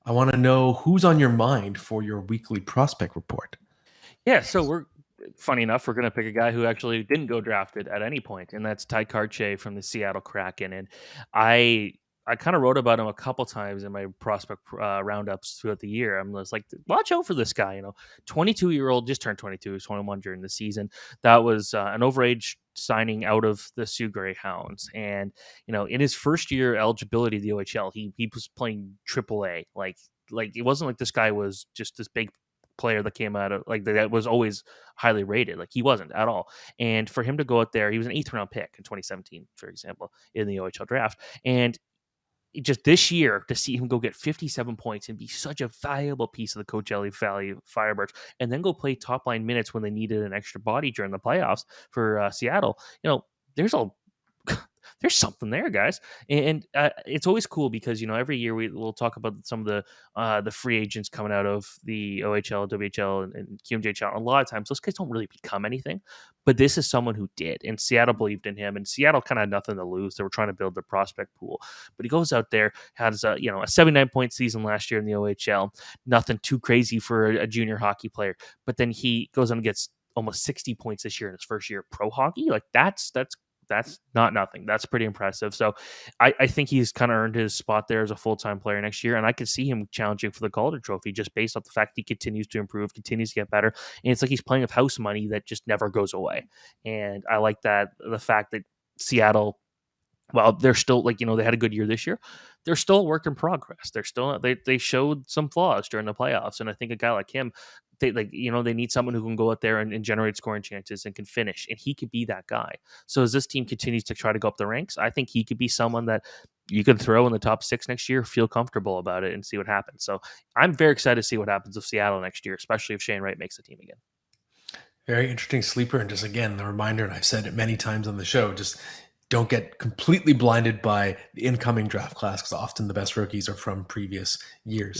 I want to know who's on your mind for your weekly prospect report. Yeah, so we're funny enough, we're going to pick a guy who actually didn't go drafted at any point, and that's Tye Kartye from the Seattle Kraken. And I I kind of wrote about him a couple times in my prospect roundups throughout the year. I'm just like, watch out for this guy. 22-year-old, just turned 22, 21 during the season. That was an overage signing out of the Sioux Greyhounds, and in his first year eligibility to the OHL, he was playing AAA. Like it wasn't like this guy was just this big player that came out of like that was always highly rated. Like he wasn't at all. And for him to go out there, he was an eighth round pick in 2017, for example, in the OHL draft. And just this year to see him go get 57 points and be such a valuable piece of the Coach Ellie Valley Firebirds, and then go play top line minutes when they needed an extra body during the playoffs for Seattle. There's a there's something there, guys, and it's always cool because every year we'll talk about some of the free agents coming out of the OHL, WHL, and QMJHL. A lot of times those guys don't really become anything, but this is someone who did, and Seattle believed in him, and Seattle kind of had nothing to lose. They were trying to build their prospect pool, but he goes out there, has a 79-point season last year in the OHL, nothing too crazy for a junior hockey player, but then he goes on and gets almost 60 points this year in his first year of pro hockey. Like that's not nothing. That's pretty impressive. So I think he's kind of earned his spot there as a full-time player next year. And I could see him challenging for the Calder trophy just based off the fact he continues to improve, continues to get better. And it's like he's playing with house money that just never goes away. And I like that, the fact that Seattle, well, they're still like, they had a good year this year. They're still a work in progress. They showed some flaws during the playoffs. And I think a guy like him, they need someone who can go out there and generate scoring chances and can finish. And he could be that guy. So as this team continues to try to go up the ranks, I think he could be someone that you could throw in the top 6 next year, feel comfortable about it, and see what happens. So I'm very excited to see what happens with Seattle next year, especially if Shane Wright makes the team again. Very interesting sleeper. And just again, the reminder, and I've said it many times on the show, just don't get completely blinded by the incoming draft class because often the best rookies are from previous years.